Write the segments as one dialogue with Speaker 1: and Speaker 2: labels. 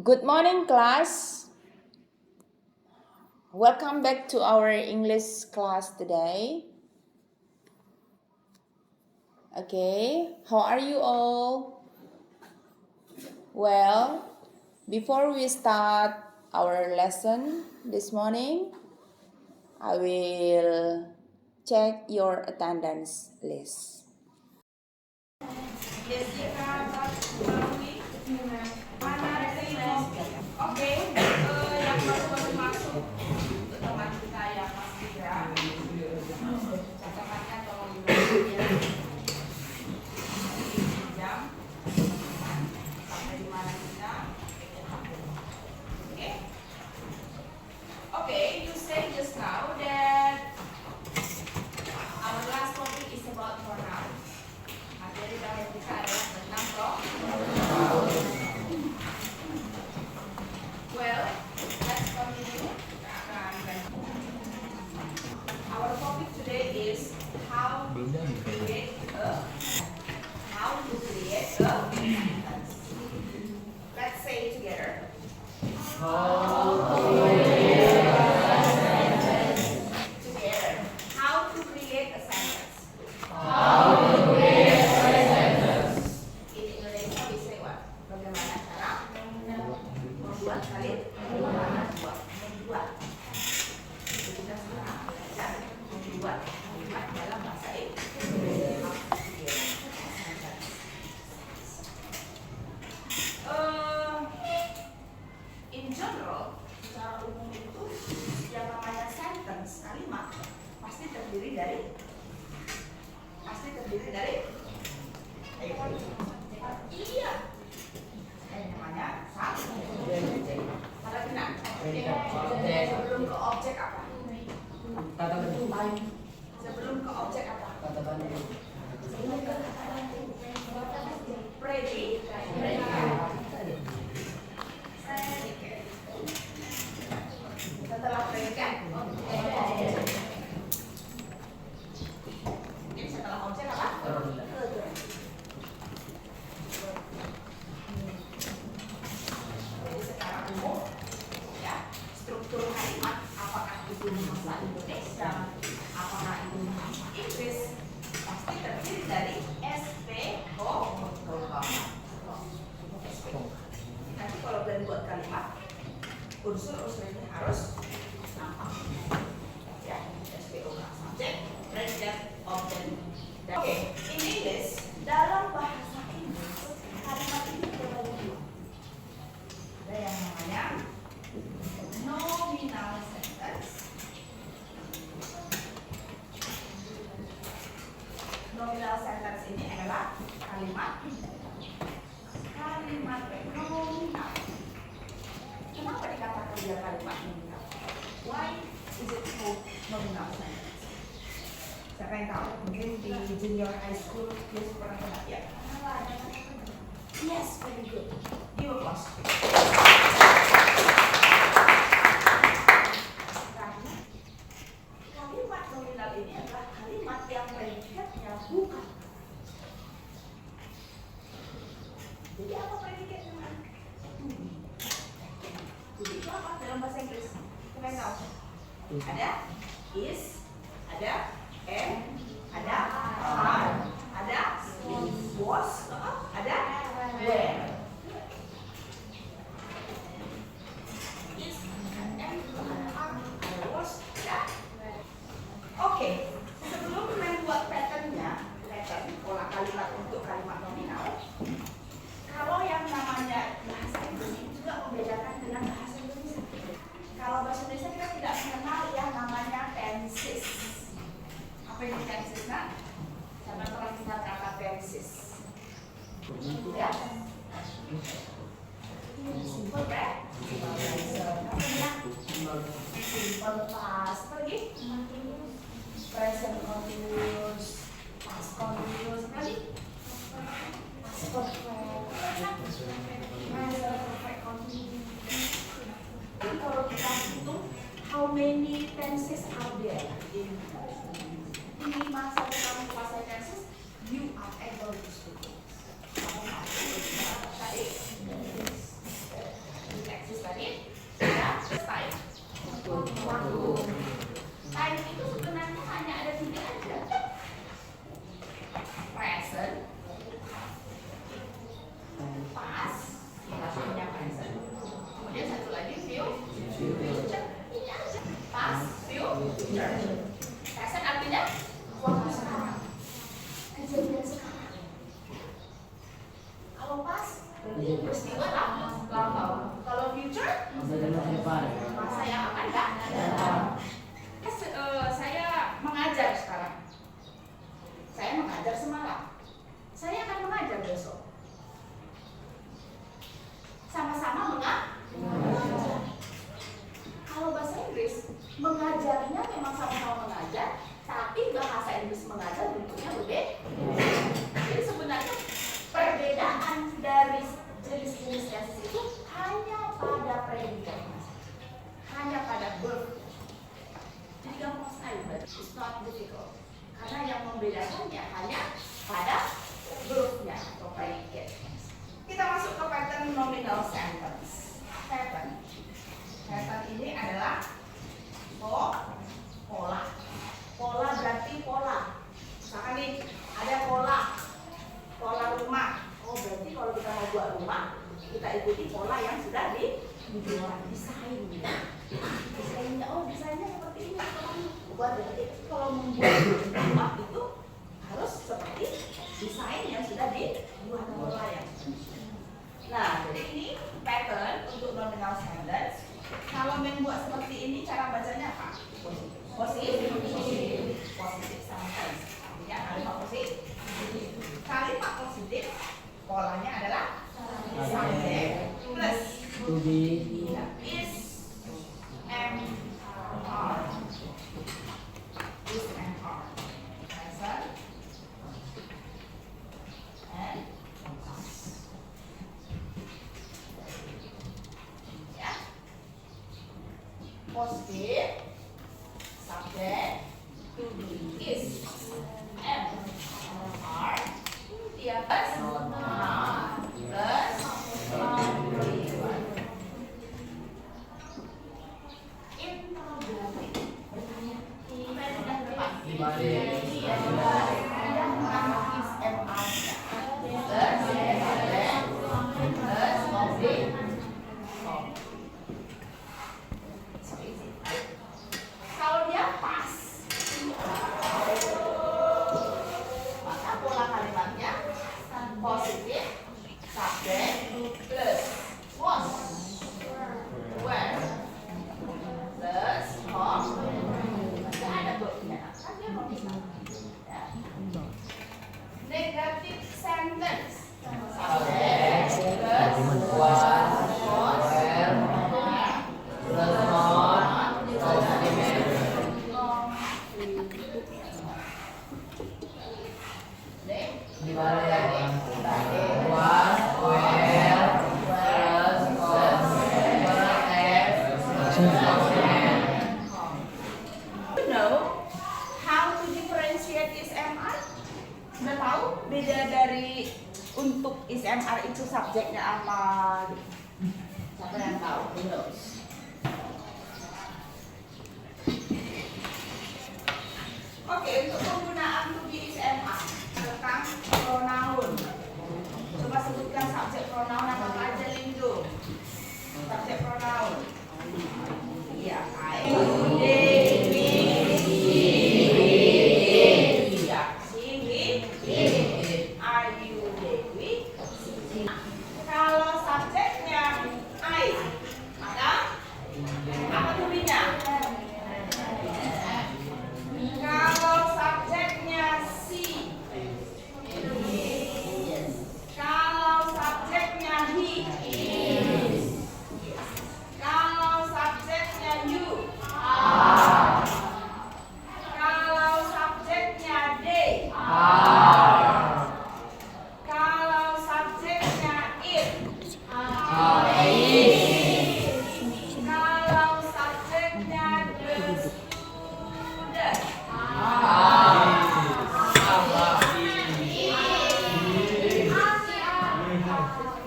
Speaker 1: Good morning, class. Welcome back to our English class today. Okay, how are you all? Well, before we start our lesson this morning, I will check your attendance list. Oke, yang baru masuk untuk teman kita yang masih gerak, catatannya tolong dibaca ya. Jam sampai di mana kita? Oke. Okay, you said just now that our last topic is about pronoun. Materi terakhir kita adalah tentang pronoun. Well, let's continue. Our topic today is how to create a sentence. Let's say it together. Together. How to create a sentence. In Indonesia we say what? Bagaimana cara membuat kalimat? Membuat. Jadi kita sekarang belajar membuat kalimat dalam bahasa Indonesia. In general, secara umum itu yang namanya sentence, kalimat pasti terdiri dari iya. Namanya subjek. Pada benar. Sebelum ke objek apa? Sebelum ke objek apa? Predicate. Setelah predikat, ini setelah objek apa? Jadi secara umum, ya, struktur kalimat apakah itu bahasa Indonesia, apakah itu bahasa Inggris, pasti terdiri dari SPO. Nanti kalau kalian buat kalimat, unsur-unsur ini harus nampak. Ya, SPO subjek, predicate, objek. Oke, in English, dalam bahasa Inggris kalimat ini terbagi dua. Ada yang namanya nominal sentence. Nominal sentence ini adalah kalimat nominal. Kenapa dikatakan dia kalimat nominal? Why is it called nominal sentence? Siapa yang tahu? Mungkin di junior high school dia pernah dengar ya? Yes, very good. Give applause. Karena kalimat nominal ini adalah kalimat yang predikatnya bukan. Jadi apa predikatnya? Jadi itu apa dalam bahasa Inggris? Kalian tahu? Ada is, ada and, ada are, ada was, ada were. Is, and, are, was, ada. Oke, sebelum membuat patternnya, pola kalimat untuk kalimat nominal, kalau yang namanya bahasa Inggris itu juga membedakan dengan bahasa Indonesia. Kalau bahasa Indonesia kita tidak mengenal yang namanya tenses. Apa itu tenses? Nah, siapa pernah dengar kata tenses? Ya. Simple, right? Simple past, pergi? Present continuous, past continuous, pergi? Past perfect continuous. Jadi kalau kita hitung how many tenses are there in masa kamu kuasai tenses, you are able to speak. nominal sentence. Pattern. Pattern ini adalah pola. Pola berarti pola. Misalkan nih ada pola rumah. Oh berarti kalau kita mau buat rumah, kita ikuti pola yang sudah dibuat. Desain. Desainnya, oh desainnya seperti ini. Buat berarti kalau membuat rumah itu harus seperti desain yang sudah dibuat pola yang. Nah, jadi ini pattern untuk nominal sentence. Kalau membuat seperti ini, cara bacanya apa? Positif sentence. Artinya kalimat positif. Kalimat positif, polanya adalah subject plus
Speaker 2: to be
Speaker 1: is MR. Is MR. Present and past. Ya. Positif subject to be is MR. Dia plus kalau dia pas, maka pola kalimatnya positif subject plus was when plus of. Nggak ada verbnya, kan dia nominal. Ya. Negatif sentence subject plus was Sudah tahu beda dari untuk is MR itu subjeknya apa? Siapa yang tahu? Who knows? Oke, untuk penggunaan to be is MR tentang pronoun. Coba sebutkan subjek pronoun apa aja, Lindo? Subjek pronoun. Iya, I, they, we, kalau subjeknya I, maka apa tulisannya? Kalau subjeknya she, kalau subjeknya he, kalau subjeknya you, kalau subjeknya they, kalau subjeknya it, kalau subjeknya the student,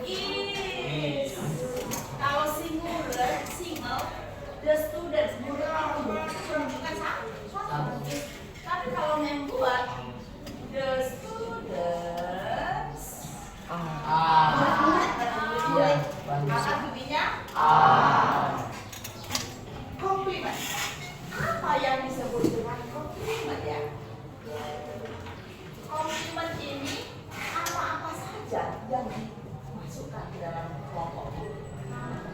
Speaker 1: is. Kalau singular, single, the students, bukan satu. Tapi kalau membuat the students, apa tulisannya? Komplimen. Apa yang disebut dengan komplimen ya? Komplimen ini apa-apa saja yang dimasukkan ke dalam kelompok.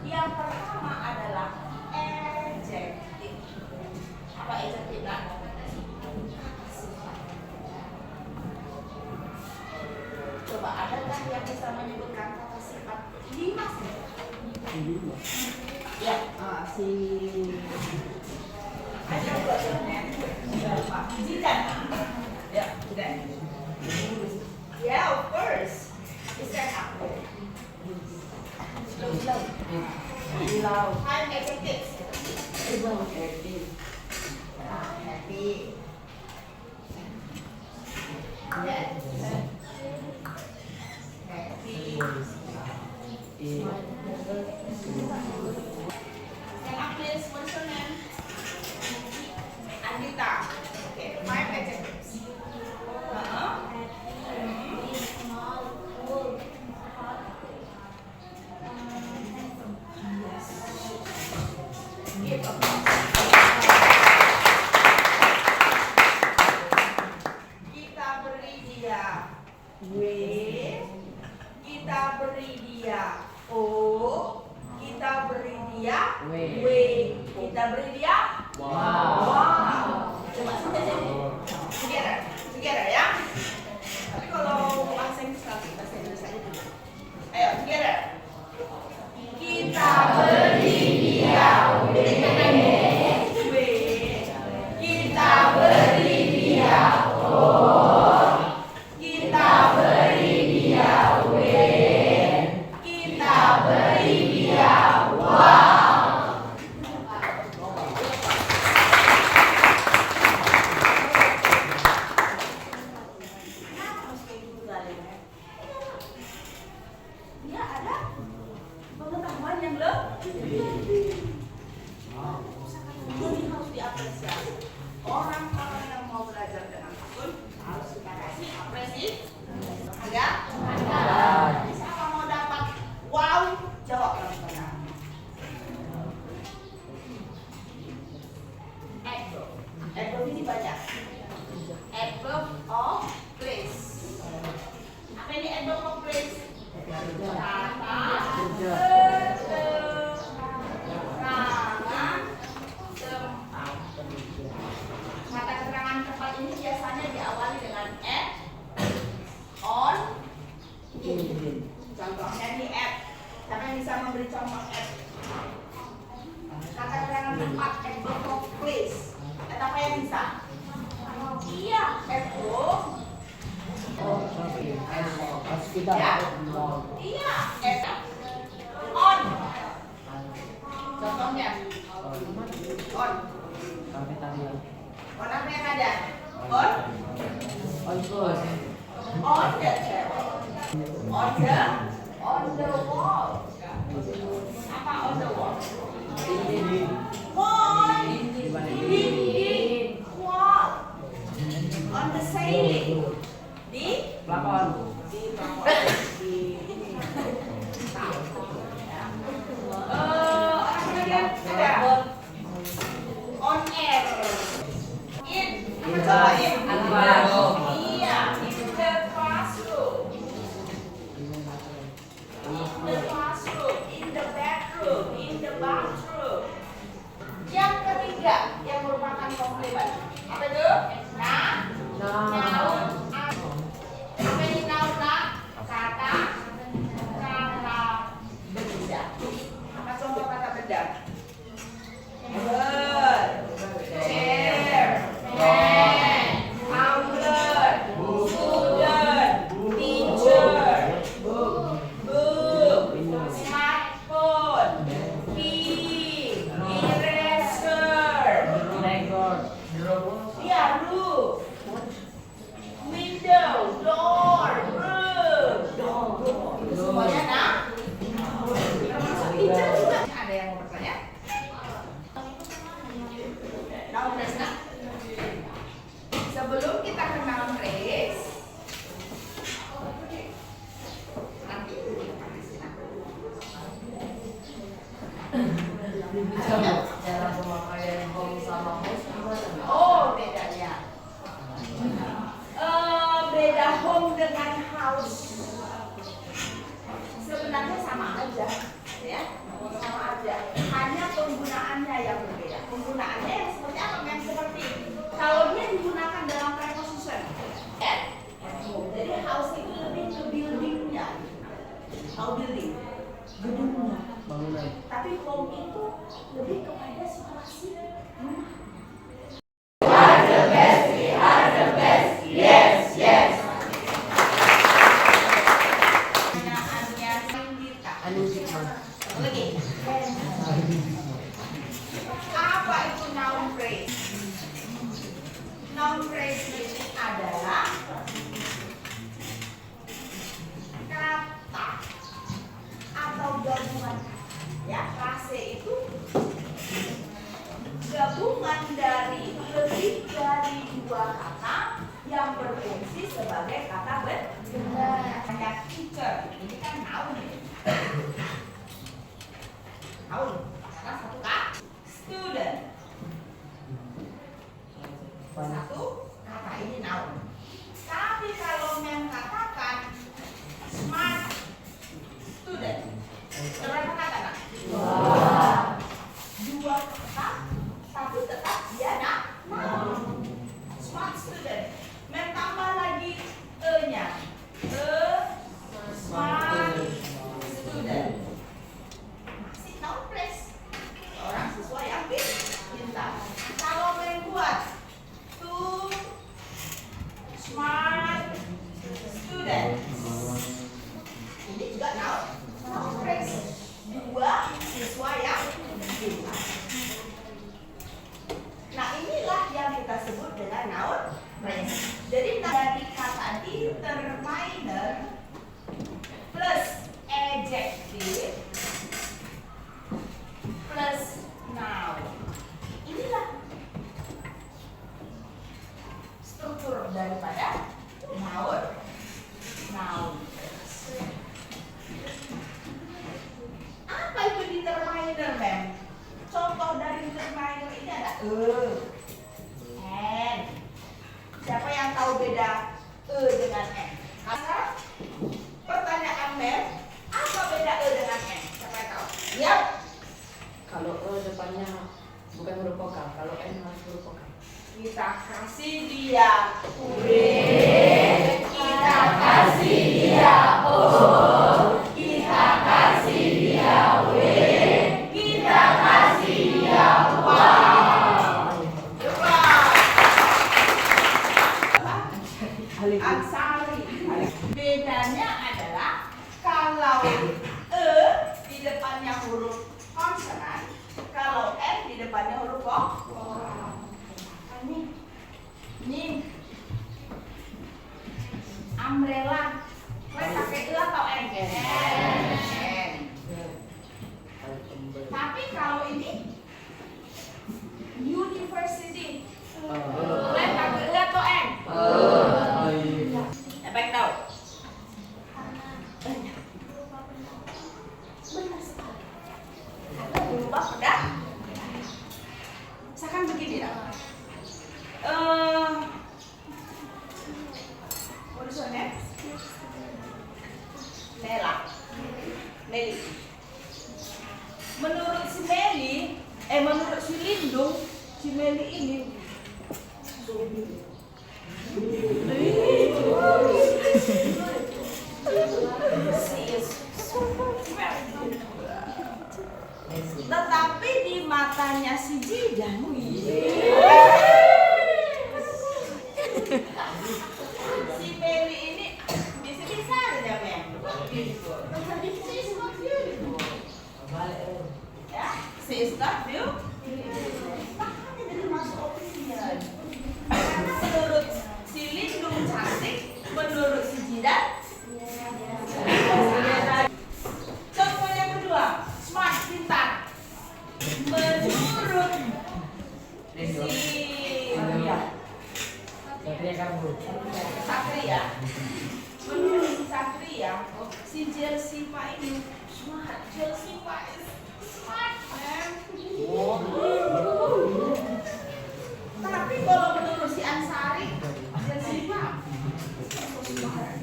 Speaker 1: Yang pertama adalah adjektif. Apa adjektif kan? Sifat. Coba adakah yang bisa menyebutkan kata sifat 5 sih? Ya, ada buatnya. Zidan. Ya, Zidan. Yeah, of course. Is that up? Slow. I'm adjective. Happy. Happy. Stand up please, what's your name? Andita. Okay, 5 adjectives. Give applause. Kita beri dia W, kita beri dia O, kita beri dia W, kita beri dia wow. Coba together ya. Tapi kalau bahasa Inggris nanti bahasa Inggris aja dulu. Ayo together. Kita beri dia W, kita beri dia O, kita beri dia W, kita beri dia wow. Kenapa harus kayak gitu kalian? Dia ada pengetahuan yang lebih. Ini harus diapresiasi. Orang-orang yang mau belajar dengan tekun harus kita kasih apresiasi. Ada? Siapa mau dapat wow? Jawab yang benar. Adverb ini banyak. Adverb of place. Apa ini adverb of place? Kata keterangan tempat ini biasanya diawali dengan at, on, in. Contohnya di at. Siapa yang bisa memberi contoh at? Kata keterangan tempat, adverb of place. At apa yang bisa? Iya, at home. Ya? Iya, at on. Contohnya on. On apa yang ada? On the table. On the wall. Apa on the wall? Wall. Dinding. Wall. On the ceiling. Di plafon. Di plafon. Orang kemudian ada on air. In apa coba in? Iya, in the classroom. In the classroom, in the bedroom, in the bathroom. Yang ketiga yang merupakan komplement. Apa itu? Noun. Apa ini noun? Kata benda. Apa contoh kata benda? Bird, chair, pen, tumbler, student, teacher, book, smartphone, key, eraser, ya roof, window, door, roof. Semuanya nah? Termasuk teacher juga. Ada yang mau bertanya? Noun phrase nah? Sebelum kita ke noun phrase, nanti
Speaker 2: Cara pemakaian home sama house gimana?
Speaker 1: oh bedanya. Beda home dengan house. Sebenarnya sama aja, ya, sama aja. Hanya penggunaannya yang berbeda. Penggunaannya yang seperti apa? Yang seperti kalau dia digunakan dalam preposition, at home. Jadi house itu lebih ke buildingnya, how building, gedungnya.
Speaker 2: Bangunan.
Speaker 1: Tapi home itu lebih kepada situasi rumah. Lagi. Apa itu noun phrase? Noun phrase itu adalah kata atau itu gabungan dari lebih dari dua kata yang berfungsi sebagai kata benda. Kayak teacher, ini kan noun. Noun, karena satu kata. Student, satu kata, ini noun. Tapi kalau mengatakan smart student, berapa kata nak? Dua kata, tapi tetap dia noun. Smart student, mentambah lagi e-nya, smart student, masih noun place, orang siswa yang pintar. Kalau membuat two smart student, ini juga noun place, dua siswa yang pintar. Nah, inilah yang kita sebut dengan noun phrase. Jadi dari kata determiner plus adjective plus noun. Inilah struktur daripada noun phrase. Apa itu determiner, Mem? Contoh dari determiner ini ada n. Siapa yang tahu beda dengan n? Sekarang pertanyaan Mem, apa beda dengan n? Siapa yang tahu? Ya.
Speaker 2: Kalau depannya bukan huruf vokal, kalau N harus huruf vokal.
Speaker 1: Kita kasih dia W, kita kasih dia O, kita kasih dia W, kita kasih dia Y. Ansari. Bedanya adalah kalau di depannya huruf konsonan, kalau n di depannya huruf vokal. Nih, umbrella, kalian pakai e atau n? N. Tapi kalau ini university, kalian pakai e atau n? Siapa yang tahu? Benar sekali. Berubah pada. Misalkan begini lah. What is your name? Nela. Meli. Menurut si Meli, menurut si Lindung, si Meli ini tetapi di matanya si Jidan, si Meli ini bisa aja, Mem. Beautiful. She is not beautiful. Ya, she is not beautiful. Makanya dari masuk opinion. Karena menurut si Lindung cantik, menurut si Jidan. Contoh yang kedua, smart, pintar. Menurut si Satria, menurut si Satria, si Jelsipa ini smart. Jelsipa is smart, man. Tapi kalau menurut si Ansari, Jelsipa so smart.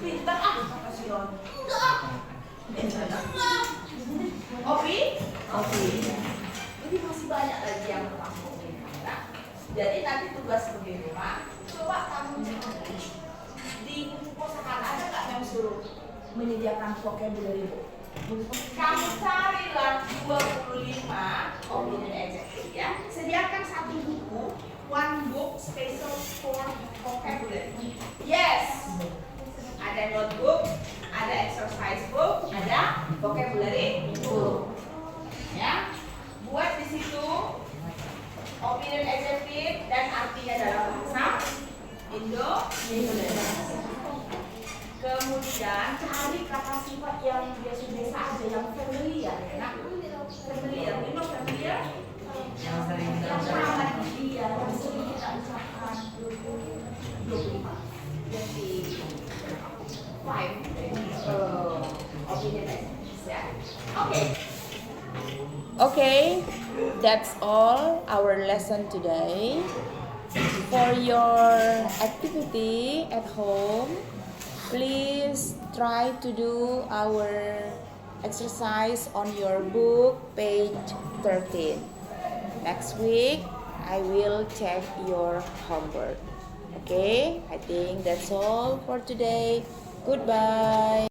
Speaker 1: Pintar kata si Yon. Enggak. Opi? Ini masih banyak lagi yang terpampung di kamera. Jadi nanti tugas di rumah, coba kamu di buku kosakan ada nggak yang suruh menyediakan vocabulary book? Kamu carilah 25 opinion adjective ya. Sediakan satu buku, one book special for vocabulary. Yes. Ada notebook, ada exercise book, ada vocabulary book. Ya. Buat di situ opinion adjective dan artinya dalam bahasa Indonesia. Kemudian Dan cari kata sifat yang biasa-biasa aja, yang familiar ya. Nah, familiar, you know familiar?
Speaker 3: Yang sering kita
Speaker 1: Yang
Speaker 3: ucapkan.
Speaker 1: sangat dia, yang sering kita ucapkan. 25. Jadi 5 opinion ya. Oke.
Speaker 2: Okay, that's all our lesson today. For your activity at home, please try to do our exercise on your book, page 13. Next week, I will check your homework. Okay, I think that's all for today. Goodbye.